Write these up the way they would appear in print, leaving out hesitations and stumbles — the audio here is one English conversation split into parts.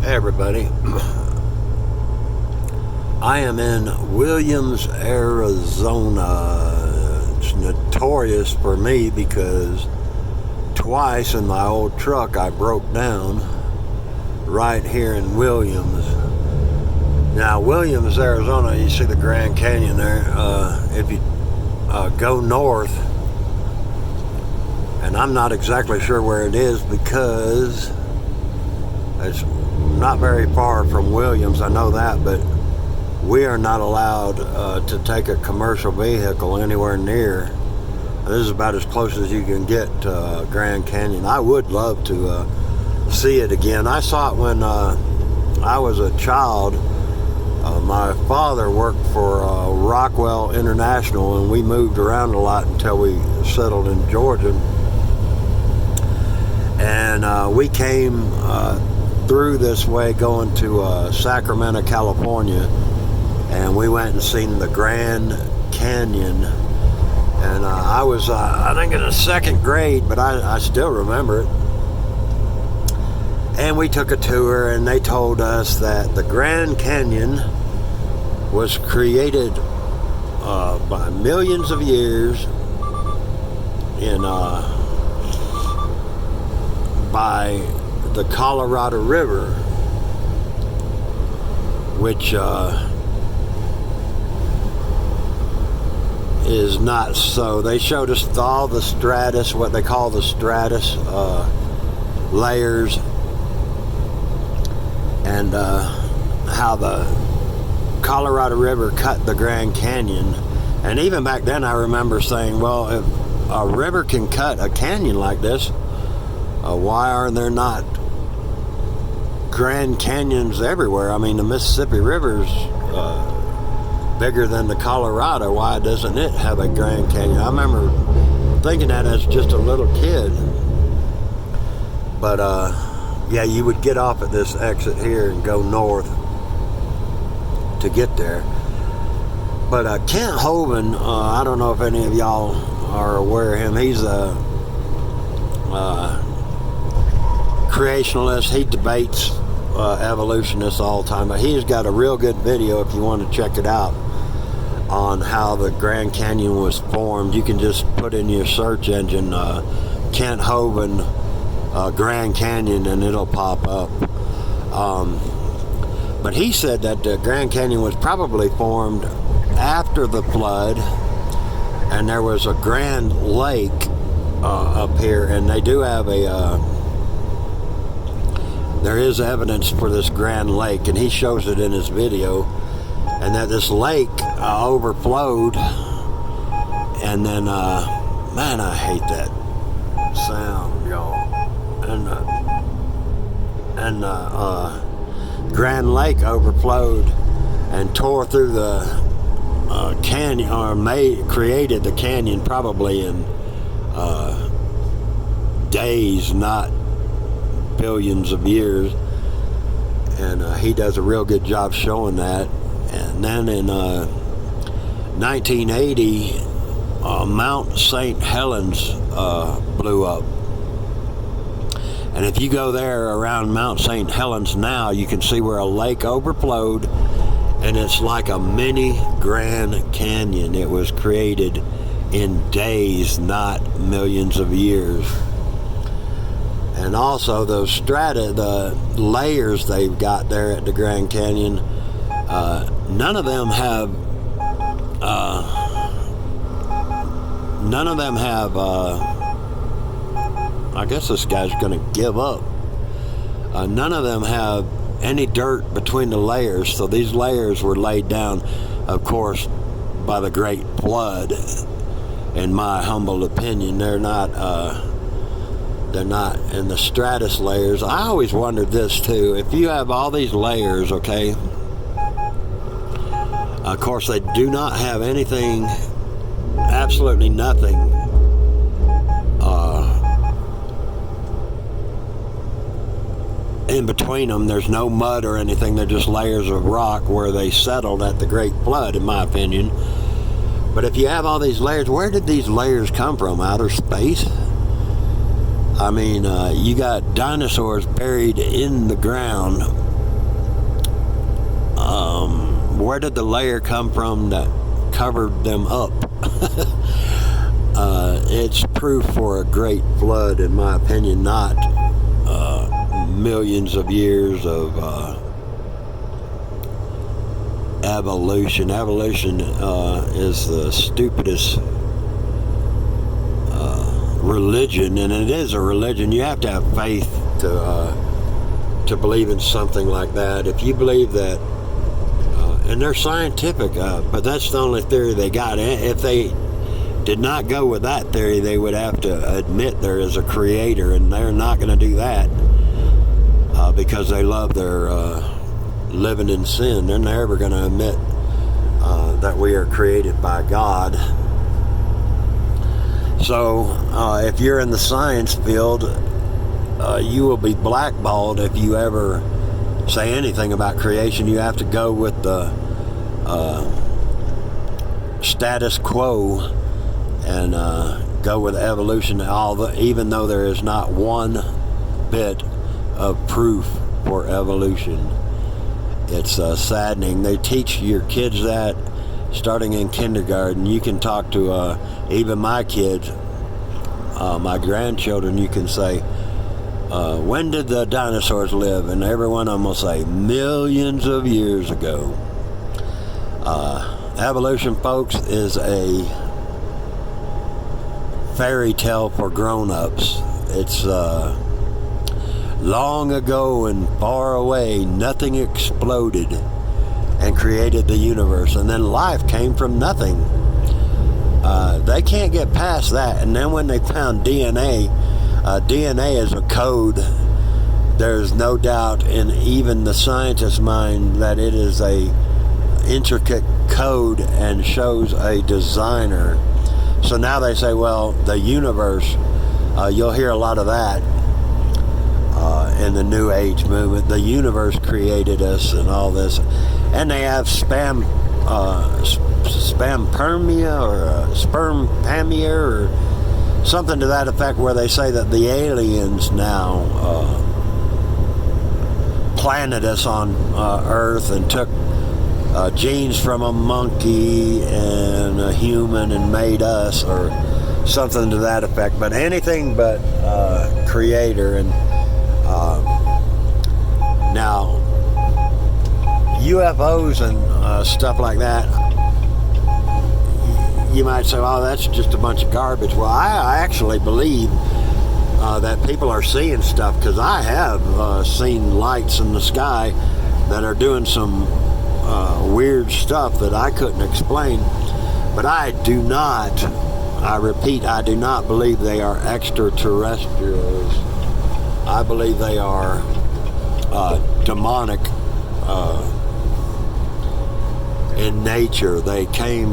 Hey everybody, I am in Williams, Arizona. It's notorious for me because twice in my old truck I broke down right here in Williams. Now Williams, Arizona, you see the Grand Canyon there. If you go north, and I'm not exactly sure where it is because it's not very far from Williams, I know that, but we are not allowed to take a commercial vehicle anywhere near. This is about as close as you can get to Grand Canyon. I would love to see it again. I saw it when I was a child. My father worked for Rockwell International, and we moved around a lot until we settled in Georgia. And we came through this way going to Sacramento, California, and we went and seen the Grand Canyon. And I was, I think, in the second grade, but I still remember it. And we took a tour, and they told us that the Grand Canyon was created by millions of years by the Colorado River, which is not so. They showed us all the stratus, what they call the stratus layers, and how the Colorado River cut the Grand Canyon. And even back then I remember saying, well, if a river can cut a canyon like this, why are there not Grand Canyons everywhere? I mean, the Mississippi River's bigger than the Colorado. Why doesn't it have a Grand Canyon? I remember thinking that as just a little kid. But yeah, you would get off at this exit here and go north to get there. But Kent Hovind, I don't know if any of y'all are aware of him. He's a creationalist. He debates evolutionists all the time, but he's got a real good video if you want to check it out on how the Grand Canyon was formed. You can just put in your search engine Kent Hovind Grand Canyon and it'll pop up. But he said that the Grand Canyon was probably formed after the flood, and there was a Grand Lake up here, and they do have there is evidence for this Grand Lake, and he shows it in his video, and that this lake overflowed, and then man, I hate that sound, y'all. And Grand Lake overflowed and tore through the canyon, or created the canyon probably in days, not billions of years. And he does a real good job showing that. And then in 1980, Mount St. Helens blew up. And if you go there around Mount St. Helens now, you can see where a lake overflowed, and it's like a mini Grand Canyon. It was created in days, not millions of years. And also those strata, the layers they've got there at the Grand Canyon, none of them have I guess this guy's going to give up. None of them have any dirt between the layers, so these layers were laid down, of course, by the Great Flood. In my humble opinion, they're not in the stratus layers. I always wondered this too. If you have all these layers, okay, of course they do not have anything, absolutely nothing in between them. There's no mud or anything. They're just layers of rock where they settled at the Great Flood, in my opinion. But if you have all these layers, where did these layers come from? Outer space? I mean, you got dinosaurs buried in the ground Where did the layer come from that covered them up? It's proof for a great flood, in my opinion, not millions of years of evolution. Evolution is the stupidest religion, and it is a religion. You have to have faith to believe in something like that. If you believe that, and they're scientific, but that's the only theory they got. If they did not go with that theory, they would have to admit there is a creator, and they're not going to do that because they love their living in sin. They're never going to admit that we are created by God. So if you're in the science field, you will be blackballed if you ever say anything about creation. You have to go with the status quo and go with evolution, even though there is not one bit of proof for evolution. It's saddening. They teach your kids that starting in kindergarten. You can talk to even my kids, my grandchildren. You can say, when did the dinosaurs live? And every one of them will say millions of years ago. Evolution, folks, is a fairy tale for grown-ups. It's long ago and far away, nothing exploded and created the universe, and then life came from nothing. They can't get past that. And then when they found DNA, DNA is a code. There's no doubt in even the scientist's mind that it is a intricate code and shows a designer. So now they say, well, the universe, you'll hear a lot of that in the New Age movement. The universe created us and all this. And they have spampermia or spermpamia or something to that effect, where they say that the aliens now planted us on Earth and took genes from a monkey and a human and made us, or something to that effect. But anything but creator. And now UFOs and stuff like that, you might say, oh, that's just a bunch of garbage. Well, I actually believe that people are seeing stuff, because I have seen lights in the sky that are doing some weird stuff that I couldn't explain. But I repeat, I do not believe they are extraterrestrials. I believe they are demonic in nature. They came,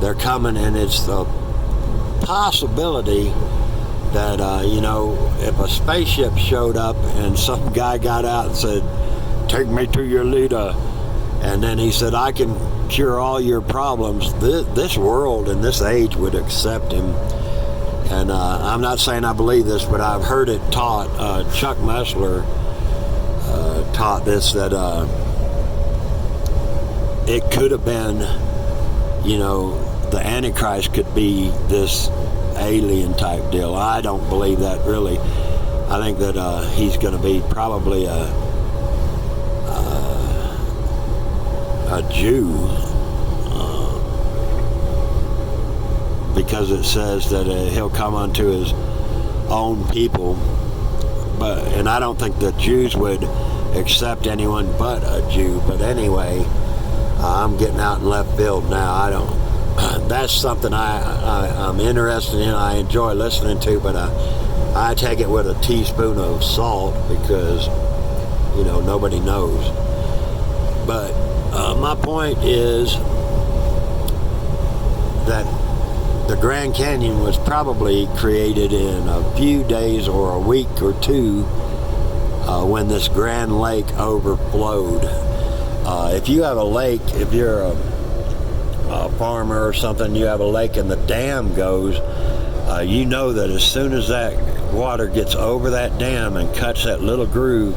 they're coming, and it's the possibility that, if a spaceship showed up and some guy got out and said, take me to your leader, and then he said, I can cure all your problems, this world and this age would accept him. And I'm not saying I believe this, but I've heard it taught. Chuck Messler taught this, that it could have been, the Antichrist could be this alien type deal. I don't believe that, really. I think that he's going to be probably a Jew, because it says that he'll come unto his own people, and I don't think the Jews would accept anyone but a Jew. But anyway, I'm getting out in left field now. I don't. That's something I'm interested in. I enjoy listening to, but I take it with a teaspoon of salt, because nobody knows. But my point is that the Grand Canyon was probably created in a few days or a week or two when this Grand Lake overflowed. If you have a lake, if you're a farmer or something, you have a lake and the dam goes, you know that as soon as that water gets over that dam and cuts that little groove,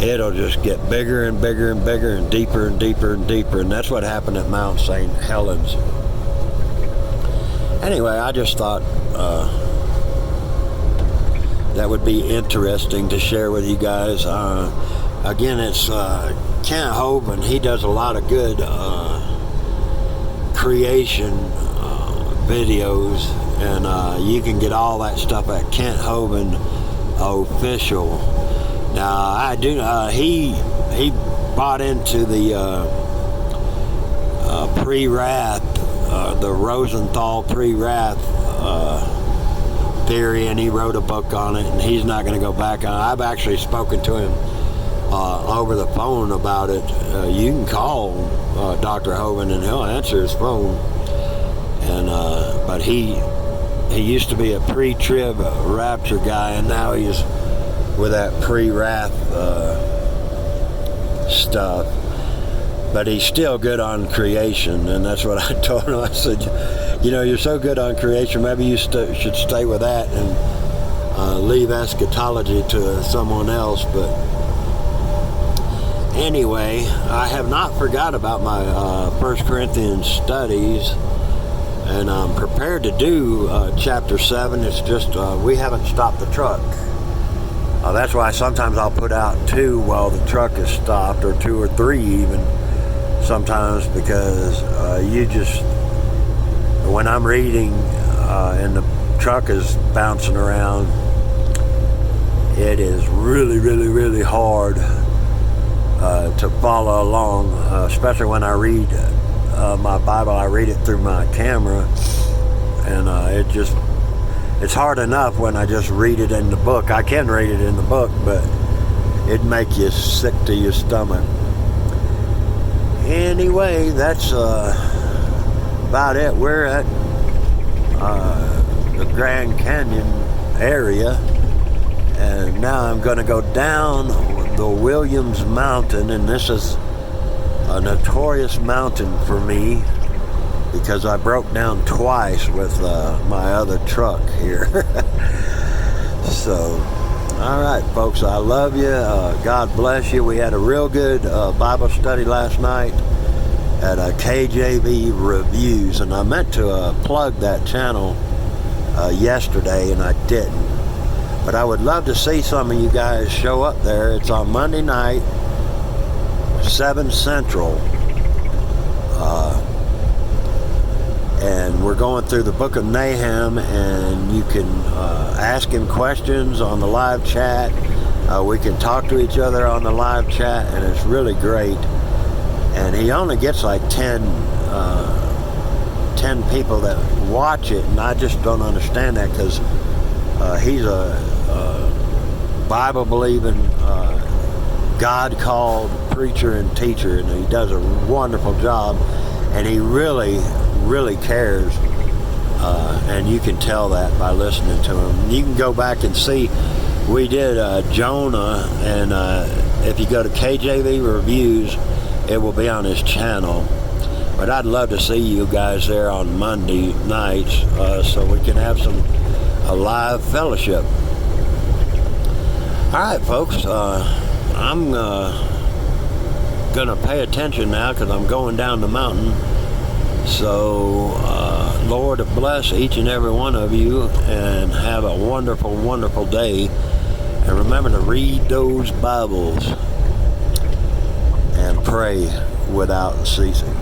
it'll just get bigger and bigger and bigger and deeper and deeper and deeper. And that's what happened at Mount St. Helens. Anyway, I just thought that would be interesting to share with you guys. Again, it's Kent Hovind. He does a lot of good creation videos, and you can get all that stuff at Kent Hovind Official. Now, I do. He bought into the pre-wrath, the Rosenthal pre-wrath theory, and he wrote a book on it, and he's not going to go back on it. I've actually spoken to him over the phone about it. You can call Dr. Hovind and he'll answer his phone. And but he used to be a pre-trib rapture guy, and now he's with that pre-wrath stuff. But he's still good on creation, and that's what I told him. I said, you know, you're so good on creation, maybe you should stay with that and leave eschatology to someone else. But anyway, I have not forgot about my 1 Corinthians studies, and I'm prepared to do chapter 7. It's just we haven't stopped the truck. That's why sometimes I'll put out 2 while the truck is stopped, or 2 or 3 even sometimes, because when I'm reading and the truck is bouncing around, it is really, really, really hard to follow along, especially when I read my Bible. I read it through my camera, and it's hard enough when I just read it in the book. I can read it in the book, but it'd make you sick to your stomach. Anyway, that's about it. We're at the Grand Canyon area, and now I'm going to go down the Williams Mountain, and this is a notorious mountain for me because I broke down twice with my other truck here. So, all right, folks, I love you. God bless you. We had a real good Bible study last night at KJV Reviews, and I meant to plug that channel yesterday, and I didn't. But I would love to see some of you guys show up there. It's on Monday night, 7 Central. And we're going through the book of Nahum, and you can ask him questions on the live chat. We can talk to each other on the live chat, and it's really great. And he only gets like 10 people that watch it, and I just don't understand that, because he's a Bible-believing, God-called preacher and teacher, and he does a wonderful job, and he really cares, and you can tell that by listening to him. You can go back and see, we did Jonah, and if you go to KJV Reviews, it will be on his channel. But I'd love to see you guys there on Monday nights, so we can have a live fellowship. All right, folks, I'm gonna pay attention now because I'm going down the mountain. So, Lord, bless each and every one of you, and have a wonderful, wonderful day. And remember to read those Bibles and pray without ceasing.